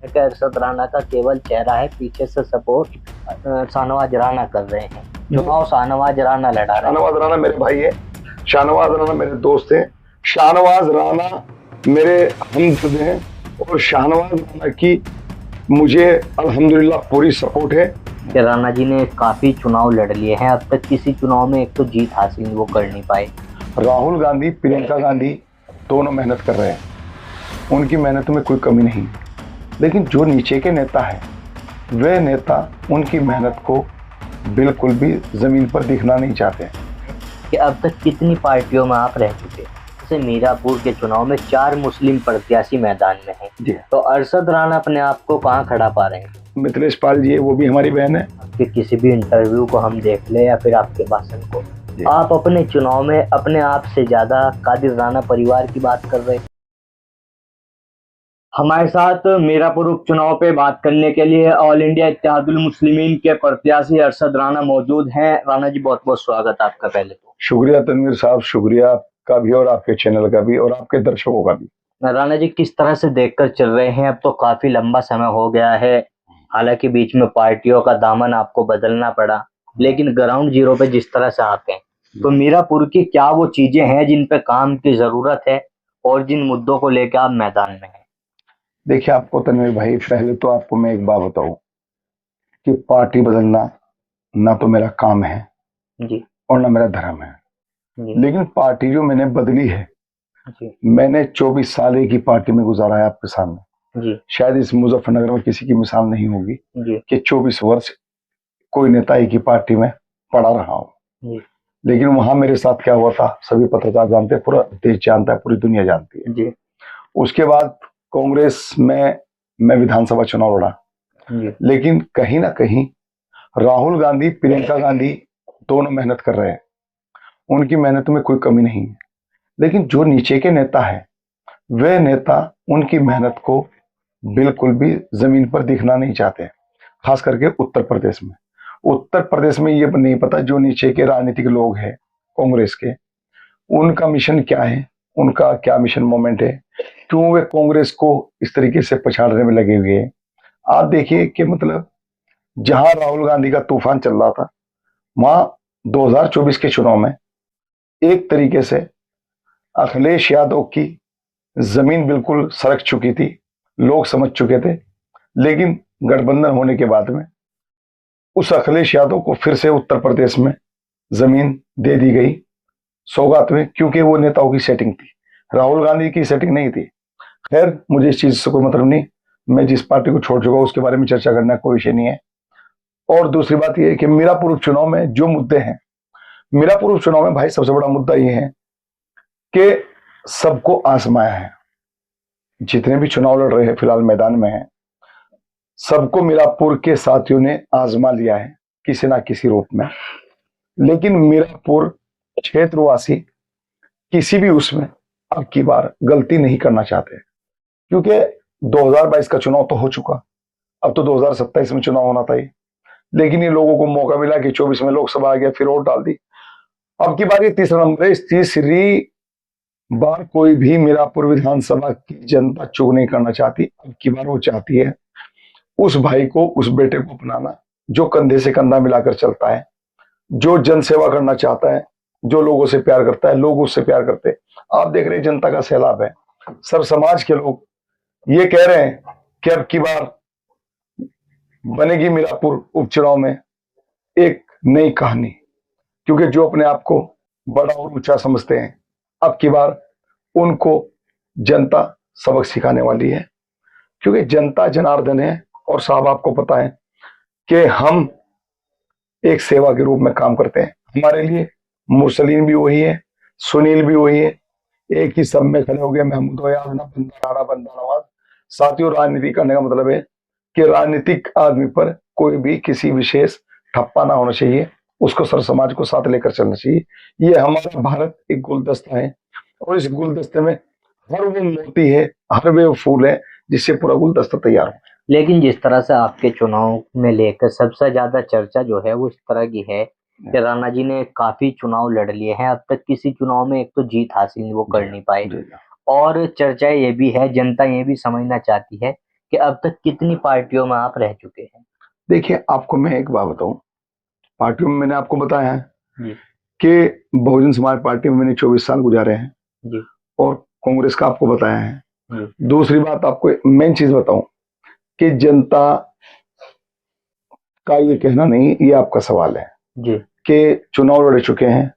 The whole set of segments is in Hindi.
कि अरशद राणा का केवल चेहरा है, पीछे से सपोर्ट शाहनवाज राणा कर रहे हैं। चुनाव शाहनवाज राणा लड़ा रहे हैं। शाहनवाज राणा मेरे भाई है, शाहनवाज राणा मेरे दोस्त हैं, शाहनवाज राणा मेरे हमदर्द हैं और शाहनवाज राणा की मुझे अल्हम्दुलिल्लाह पूरी सपोर्ट है। कि राणा जी ने काफी चुनाव लड़ लिए हैं, अब तक किसी चुनाव में एक तो जीत हासिल वो कर नहीं पाए। राहुल गांधी, प्रियंका गांधी दोनों मेहनत कर रहे हैं, उनकी मेहनत में कोई कमी नहीं, लेकिन जो नीचे के नेता है वे नेता उनकी मेहनत को बिल्कुल भी जमीन पर दिखना नहीं चाहते। कि अब तक कितनी पार्टियों में आप रह चुके, जैसे मीरापुर के चुनाव में 4 मुस्लिम प्रत्याशी मैदान में हैं, तो अरशद राणा अपने आप को कहाँ खड़ा पा रहे हैं? मिथिलेश पाल जी है, वो भी हमारी बहन है। कि किसी भी इंटरव्यू को हम देख ले या फिर आपके भाषण को, आप अपने चुनाव में अपने आप से ज्यादा कादिर राणा परिवार की बात कर रहे हैं। हमारे साथ मीरापुर उपचुनाव पे बात करने के लिए ऑल इंडिया इत्तेहादुल मुस्लिमीन के प्रत्याशी अरशद राणा मौजूद हैं। राणा जी, बहुत बहुत स्वागत आपका। पहले तो शुक्रिया तनवीर साहब, शुक्रिया आपका भी और आपके चैनल का भी और आपके दर्शकों का भी। राणा जी, किस तरह से देखकर चल रहे हैं? अब तो काफी लंबा समय हो गया है, हालांकि बीच में पार्टियों का दामन आपको बदलना पड़ा, लेकिन ग्राउंड जीरो पे जिस तरह से आप हैं, तो मीरापुर की क्या वो चीजें हैं जिन पे काम की जरूरत है और जिन मुद्दों को लेकर आप मैदान में हैं? देखिए आपको तनवीर भाई, पहले तो आपको मैं एक बात बताऊं कि पार्टी बदलना ना तो मेरा काम है जी और ना मेरा धर्म है, जी लेकिन पार्टी जो मैंने बदली है, जी मैंने 24 साल एक ही पार्टी में गुजारा है आपके सामने। जी शायद इस मुजफ्फरनगर में किसी की मिसाल नहीं होगी जी कि 24 वर्ष कोई नेता एक ही पार्टी में पड़ा रहा हो। जी लेकिन वहां मेरे साथ क्या हुआ था सभी पत्रकार जानते हैं, पूरा देश जानता है, पूरी दुनिया जानती है। जी उसके बाद कांग्रेस में मैं विधानसभा चुनाव लड़ा, जी लेकिन कहीं ना कहीं राहुल गांधी, प्रियंका गांधी दोनों मेहनत कर रहे हैं, उनकी मेहनत में कोई कमी नहीं है, लेकिन जो नीचे के नेता है वे नेता उनकी मेहनत को बिल्कुल भी जमीन पर दिखना नहीं चाहते। खास करके उत्तर प्रदेश में, उत्तर प्रदेश में ये नहीं पता जो नीचे के राजनीतिक लोग हैं कांग्रेस के, उनका मिशन क्या है, उनका क्या मिशन मोमेंट है, क्यों वे कांग्रेस को इस तरीके से पछाड़ने में लगे हुए हैं। आप देखिए कि मतलब जहां राहुल गांधी का तूफान चल रहा था, वहां 2024 के चुनाव में एक तरीके से अखिलेश यादव की जमीन बिल्कुल सरक चुकी थी, लोग समझ चुके थे, लेकिन गठबंधन होने के बाद में उस अखिलेश यादव को फिर से उत्तर प्रदेश में जमीन दे दी गई सौगात में, क्योंकि वो नेताओं की सेटिंग थी, राहुल गांधी की सेटिंग नहीं थी। खैर, मुझे इस चीज से कोई मतलब नहीं, मैं जिस पार्टी को छोड़ चुका उसके बारे में चर्चा करना कोई विषय नहीं है। और दूसरी बात यह है कि मीरापुर उपचुनाव में जो मुद्दे हैं, मीरापुर उपचुनाव में भाई सबसे बड़ा मुद्दा यह है कि सबको आजमाया है, जितने भी चुनाव लड़ रहे हैं फिलहाल मैदान में हैं, सबको मीरापुर के साथियों ने आजमा लिया है किसी ना किसी रूप में। लेकिन मीरापुर क्षेत्रवासी किसी भी उसमें अब की बार गलती नहीं करना चाहते, क्योंकि 2022 का चुनाव तो हो चुका, अब तो 2027 में चुनाव होना था ये, लेकिन ये लोगों को मौका मिला कि 24 में लोकसभा आ गया, फिर वोट डाल दी। अब की बार ये तीसरा नंबर है, इस तीसरी बार कोई भी मीरापुर विधानसभा की जनता चूक नहीं करना चाहती। अब की बार वो चाहती है उस भाई को, उस बेटे को अपनाना जो कंधे से कंधा मिलाकर चलता है, जो जन सेवा करना चाहता है, जो लोगों से प्यार करता है, लोग उससे प्यार करते हैं। आप देख रहे हैं जनता का सैलाब है, सब समाज के लोग ये कह रहे हैं कि अब की बार बनेगी मीरापुर उपचुनाव में एक नई कहानी, क्योंकि जो अपने आप को बड़ा और ऊंचा समझते हैं, अब की बार उनको जनता सबक सिखाने वाली है, क्योंकि जनता जनार्दन है। और साहब आपको पता है कि हम एक सेवा के रूप में काम करते हैं, हमारे लिए मुरसलीन भी वही है, सुनील भी वही है, एक ही सब में खड़े हो गए, महमूद याद ना बंदा राणा बंदा नवाज। साथियों, राजनीति करने का मतलब है कि राजनीतिक आदमी पर कोई भी किसी विशेष ठप्पा ना होना चाहिए, उसको सर समाज को साथ लेकर चलना चाहिए। ये हमारा भारत एक गुलदस्ता है और इस गुलदस्ते में हर वो मोती है, हर वो फूल है जिससे पूरा गुलदस्ता तैयार हो। लेकिन जिस तरह से आपके चुनाव में लेकर सबसे ज्यादा चर्चा जो है वो इस तरह की है कि राणा जी ने काफी चुनाव लड़ लिए हैं, अब तक किसी चुनाव में एक तो जीत हासिल वो कर नहीं पाए, और चर्चा ये भी है, जनता ये भी समझना चाहती है कि अब तक कितनी पार्टियों में आप रह चुके हैं? देखिए, आपको मैं एक बात बताऊं, पार्टियों में मैंने आपको बताया है जी। कि बहुजन समाज पार्टी में मैंने 24 साल गुजारे हैं जी। और कांग्रेस का आपको बताया है। जी। दूसरी बात आपको मेन चीज बताऊं कि जनता का ये कहना नहीं, ये आपका सवाल है जी। कि चुनाव लड़ चुके हैं,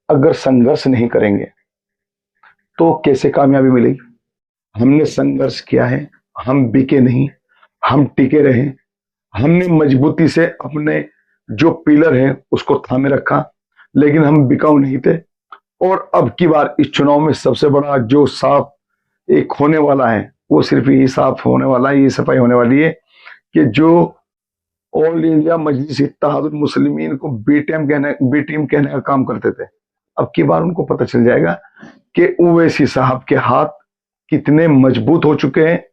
अगर संघर्ष नहीं करेंगे तो कैसे कामयाबी मिलेगी। हमने संघर्ष किया है, हम बिके नहीं, हम टिके रहे, हमने मजबूती से अपने जो पिलर है उसको थामे रखा, लेकिन हम बिकाऊ नहीं थे। और अब की बार इस चुनाव में सबसे बड़ा जो साफ एक होने वाला है, वो सिर्फ यही साफ होने वाला है, ये सफाई होने वाली है कि जो ऑल इंडिया मजलिस इत्तेहादुल मुस्लिमीन को बी टीम कहने का काम करते थे, अब की बार उनको पता चल जाएगा कि ओवैसी साहब के हाथ कितने मजबूत हो चुके हैं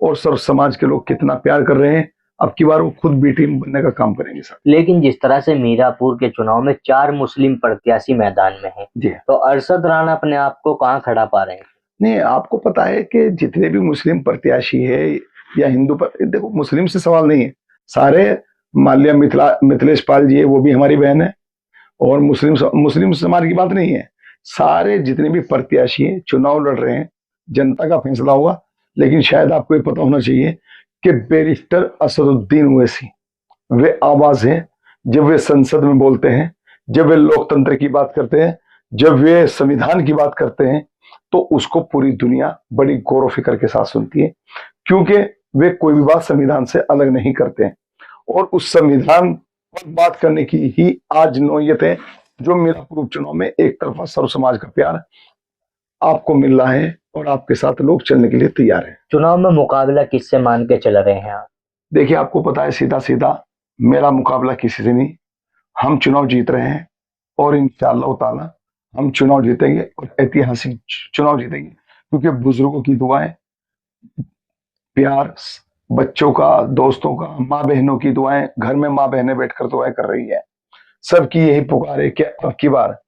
और सर्व समाज के लोग कितना प्यार कर रहे हैं। अब की बार वो खुद बी टीम बनने का काम करेंगे सर। लेकिन जिस तरह से मीरापुर के चुनाव में 4 मुस्लिम प्रत्याशी मैदान में हैं, जी, तो अरशद राणा अपने आप को कहाँ खड़ा पा रहे हैं? नहीं, आपको पता है कि जितने भी मुस्लिम प्रत्याशी है या हिंदू पर, देखो मुस्लिम से सवाल नहीं है, सारे माल्या मिथिलेश पाल जी है, वो भी हमारी बहन है, और मुस्लिम समाज की बात नहीं है, सारे जितने भी प्रत्याशी हैं चुनाव लड़ रहे हैं, जनता का फैसला होगा। लेकिन शायद आपको ये पता होना चाहिए कि बैरिस्टर असदुद्दीन ओवैसी वे आवाज हैं, जब वे संसद में बोलते हैं, जब वे लोकतंत्र की बात करते हैं, जब वे संविधान की बात करते हैं, तो उसको पूरी दुनिया बड़ी गौर फिक्र के साथ सुनती है, क्योंकि वे कोई भी बात संविधान से अलग नहीं करते हैं। और उस संविधान पर बात करने की ही आज नौयत है, जो मीरापुर उपचुनाव में एक तरफा सर्व समाज का प्यार आपको मिल रहा है और आपके साथ लोग चलने के लिए तैयार हैं। चुनाव में मुकाबला किससे मान के चल रहे हैं आप? देखिए, आपको पता है सीधा सीधा मेरा मुकाबला किसी से नहीं, हम चुनाव जीत रहे हैं और इंशाअल्लाह ताला हम चुनाव जीतेंगे और ऐतिहासिक चुनाव जीतेंगे, क्योंकि बुजुर्गों की दुआएं, प्यार, बच्चों का, दोस्तों का, माँ बहनों की दुआएं, घर में माँ बहनें बैठकर दुआएं कर रही है, सबकी यही पुकार है कि अब की बार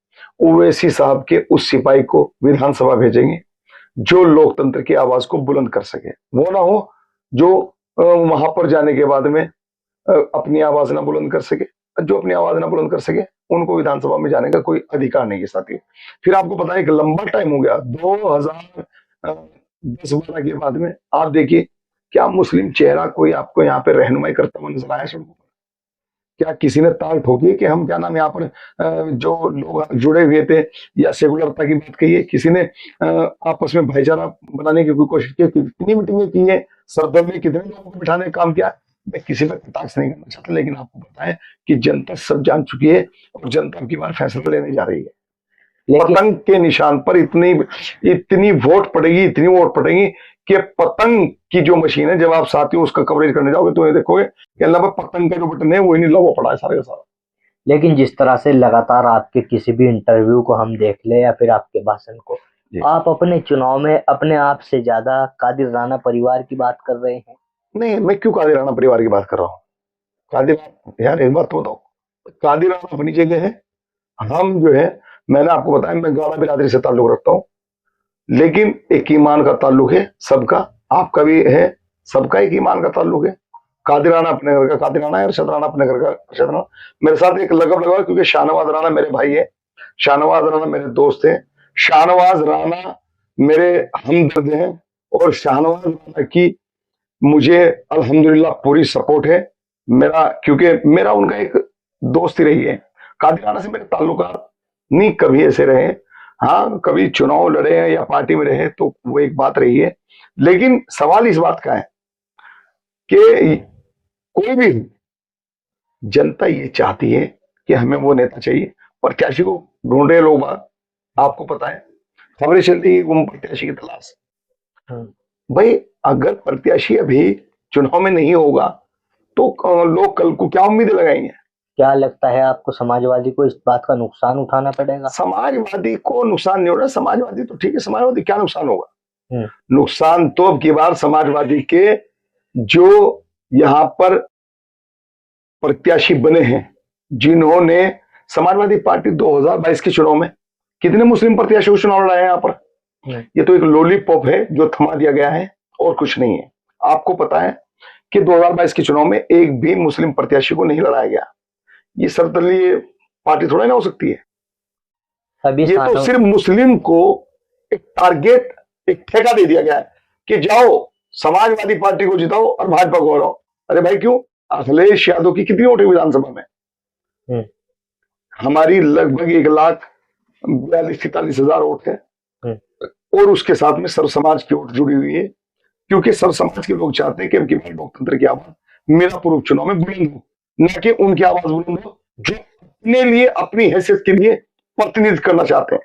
ओवैसी साहब के उस सिपाही को विधानसभा भेजेंगे जो लोकतंत्र की आवाज को बुलंद कर सके। वो ना हो जो वहां पर जाने के बाद में अपनी आवाज ना बुलंद कर सके, जो अपनी आवाज ना बुलंद कर सके उनको विधानसभा में जाने का कोई अधिकार नहीं है साथी। फिर आपको पता है एक लंबा टाइम हो गया 2010-12 के बाद में, आप देखिए क्या मुस्लिम चेहरा कोई आपको यहाँ पे रहनुमाई करता हुआ नजर आया सड़कों पर? क्या किसी ने ताल ठोकी कि हम क्या नाम यहाँ पर जो लोग जुड़े हुए थे या सेकुलरता की बात कही है, किसी ने आपस में भाईचारा बनाने की कोई कोशिश की? कितनी मीटिंगें की है, सरदर्द में कितने लोगों को बिठाने का काम किया? मैं किसी पर कटाक्ष नहीं करना चाहता, लेकिन आपको बताएं कि जनता सब जान चुकी है और जनता की बार फैसला लेने जा रही है। लेकिन पतंग के निशान पर इतनी इतनी वोट पड़ेगी, इतनी वोट पड़ेगी कि पतंग की जो मशीन है, जब आप साथियों उसका कवरेज करने जाओगे तो ये देखोगे कि अल्लाह पर पतंग का जो बटन है वो ही नहीं लगा पड़ा है सारे का सारा। लेकिन जिस तरह से लगातार आपके किसी भी इंटरव्यू को हम देख ले या फिर आपके भाषण को, आप अपने चुनाव में अपने आप से ज्यादा कादिर राणा परिवार की बात कर रहे हैं। नहीं, मैं क्यों कादिर राणा परिवार की बात कर रहा हूँ? कादिर, यार एक बात तो बताओ, कादिर राणा अपनी जगह है, हम जो है, मैंने आपको बताया मैं गाड़ा बिरादरी से ताल्लुक रखता हूँ, लेकिन एक ईमान का ताल्लुक है सबका, आपका भी है, सबका एक ईमान का ताल्लुक है। कादिर राणा अपने घर का कादिर राणा है, अरशद राणा अपने घर का अरशद राणा। मेरे साथ एक लगभ लगा क्योंकि शाहनवाज राणा मेरे भाई है, शाहनवाज राणा मेरे दोस्त हैं, शाहनवाज राणा मेरे हमदर्द हैं, और शाहनवाज राणा की मुझे अल्हम्दुलिल्लाह पूरी सपोर्ट है मेरा, क्योंकि मेरा उनका एक दोस्ती रही है। कादिर राणा से मेरे ताल्लुकात नहीं कभी ऐसे रहे, हाँ कभी चुनाव लड़े हैं या पार्टी में रहे तो वो एक बात रही है, लेकिन सवाल इस बात का है कि कोई भी जनता ये चाहती है कि हमें वो नेता चाहिए, प्रत्याशी को ढूंढ रहे लोग बाग, आपको पता है खबरें चलती है वो प्रत्याशी की तलाश। भाई अगर प्रत्याशी अभी चुनाव में नहीं होगा तो लोग कल को क्या उम्मीदें लगाएंगे? क्या लगता है आपको समाजवादी को इस बात का नुकसान उठाना पड़ेगा? समाजवादी को नुकसान नहीं होगा, समाजवादी तो ठीक है, समाजवादी क्या नुकसान होगा? नुकसान तो अब की बार समाजवादी के जो यहाँ पर प्रत्याशी बने हैं, जिन्होंने समाजवादी पार्टी 2022 के चुनाव में कितने मुस्लिम प्रत्याशी को चुनाव लड़ाया है यहाँ पर? ये तो एक लॉलीपॉप है जो थमा दिया गया है और कुछ नहीं है। आपको पता है कि 2022 के चुनाव में एक भी मुस्लिम प्रत्याशी को नहीं लड़ाया गया। ये सर्वदलीय पार्टी थोड़ा ना हो सकती है। सभी ये तो स्थानों सिर्फ मुस्लिम को एक टारगेट, एक ठेका दे दिया गया है कि जाओ समाजवादी पार्टी को जिताओ और भाजपा को हराओ। अरे भाई क्यों? अखिलेश यादव की कितनी वोट है विधानसभा में? हम्म, हमारी लगभग 1,42-43 हजार वोट है, हम्म, और उसके साथ में सर्व समाज की वोट जुड़ी हुई है, क्योंकि सर्व समाज के लोग चाहते हैं कि अब की बार लोकतंत्र की आवाज मीरापुर उपचुनाव में बुलंद हो, न कि उनकी आवाज बुलंद हो जो अपने लिए, अपनी हैसियत के लिए प्रतिनिधित्व करना चाहते हैं।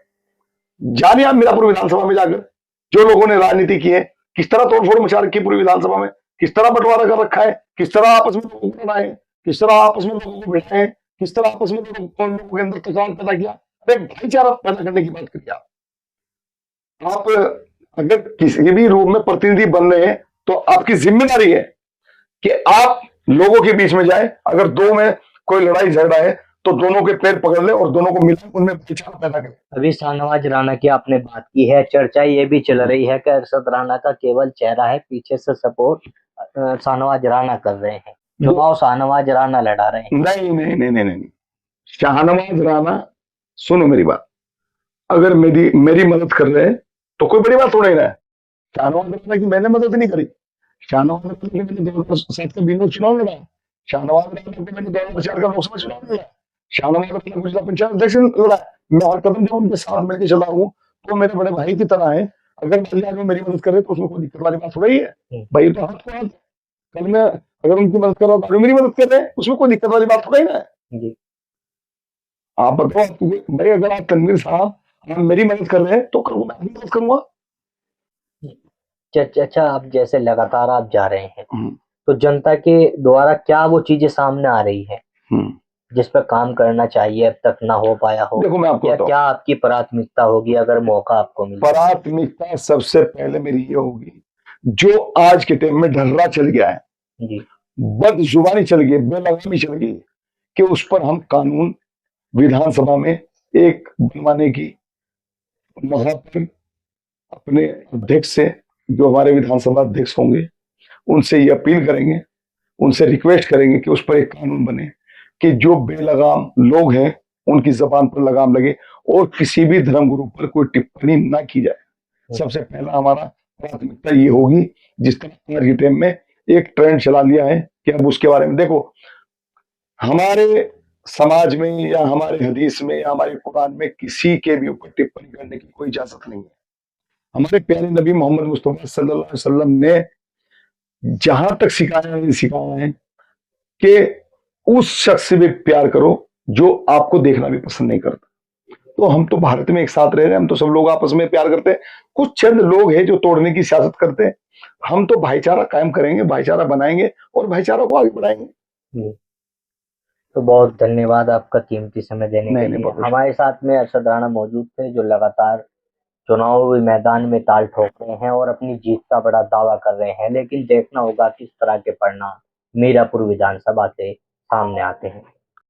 जानिए आप मीरापुर विधानसभा में जाकर जो लोगों ने राजनीति की है, किस तरह तोड़फोड़ मचा रखी है पूरी विधानसभा में, किस तरह बंटवारा कर रखा है, किस तरह आपस में लोगों को लड़ाए, किस तरह आपस में लोगों को बिठाए, किस तरह आपस में लोगों के अंदर तकरार पैदा किया। अरे भाईचारा पैदा करने की बात करिए आप अगर किसी भी रूप में प्रतिनिधि बन रहे हैं तो आपकी जिम्मेदारी है कि आप लोगों के बीच में जाए। अगर दो में कोई लड़ाई झगड़ा है तो दोनों के पैर पकड़ ले और दोनों को मिला उनमें भाईचारा पैदा करें। अभी शाहनवाज राणा की आपने बात की है, चर्चा ये भी चल रही है कि अरशद राणा का केवल चेहरा है, पीछे से सपोर्ट शाहनवाज राणा कर रहे हैं, चुनाव शाहनवाज राणा लड़ा रहे हैं। नहीं नहीं नहीं नहीं नहीं, शाहनवाज राणा, सुनो मेरी बात, अगर मेरी मेरी मदद कर रहे हैं तो कोई बड़ी बात थोड़ा ही ना है। शाहनवाज राणा की मैंने मदद नहीं करी, शाहनवाज राणा की मैंने 2007 का बिनोद चुनाव लड़ा, शाहनवाज राणा को मैंने 2004 का लोकसभा चुनाव लड़ा, शाहनवाज राणा को जिला पंचायत अध्यक्ष लड़ा। मैं हर कदम जब उनके साथ मिलकर चला हूँ तो मेरे बड़े भाई की तरह है। अगर आज वो मेरी मदद करे तो उसमें कोई दिक्कत वाली बात थोड़ा ही है भाई, तो हाथ को हाथ। कल मैं अगर उनकी मदद कर रहा हूँ तो मेरी मदद कर रहे हैं, उसमें कोई दिक्कत वाली बात थोड़ा ही ना है। जी, आप बताओ भाई, अगर आप तनवीर साहब आप मेरी मदद कर रहे हैं तो करूँ, मैं आपकी मदद करूंगा। अच्छा, आप जैसे लगातार आप जा रहे हैं तो जनता के द्वारा क्या वो चीजें सामने आ रही है जिस पर काम करना चाहिए, अब तक ना हो पाया हो? देखो मैं आपको या बताऊं, क्या आपकी प्राथमिकता होगी अगर मौका आपको मिले? प्राथमिकता सबसे पहले मेरी ये होगी, जो आज के टाइम में ढर्रा चल गया है, जी, बदजुबानी चल गई, बेलगामी चल गई, कि उस पर हम कानून विधानसभा में एक बनवाने की वहां पर अपने अध्यक्ष से, जो हमारे विधानसभा अध्यक्ष होंगे, उनसे ये अपील करेंगे, उनसे रिक्वेस्ट करेंगे कि उस पर एक कानून बने कि जो बेलगाम लोग हैं उनकी जबान पर लगाम लगे और किसी भी धर्म गुरु पर कोई टिप्पणी ना की जाए। सबसे पहला हमारा प्राथमिकता ये होगी। जिस तरह आज के टाइम में एक ट्रेंड चला लिया है कि अब उसके बारे में देखो, हमारे समाज में या हमारे हदीस में या हमारे कुरान में किसी के भी ऊपर टिप्पणी करने की कोई इजाजत नहीं है। हमारे प्यारे नबी मोहम्मद मुस्तफा सल्लल्लाहु अलैहि वसल्लम ने जहां तक सिखाया है कि उस शख्स से भी प्यार करो जो आपको देखना भी पसंद नहीं करता। तो हम तो भारत में एक साथ रह रहे हैं, हम तो सब लोग आपस में प्यार करते हैं। कुछ चंद लोग हैं जो तोड़ने की सियासत करते हैं। हम तो भाईचारा कायम करेंगे, भाईचारा बनाएंगे और भाईचारा को आगे बढ़ाएंगे। जी। तो बहुत धन्यवाद आपका कीमती समय देने के लिए। हमारे साथ में अरशद राणा मौजूद थे जो लगातार चुनावी मैदान में ताल ठोक रहे हैं और अपनी जीत का बड़ा दावा कर रहे हैं, लेकिन देखना होगा किस तरह के परिणाम मीरापुर विधानसभा से सामने आते हैं।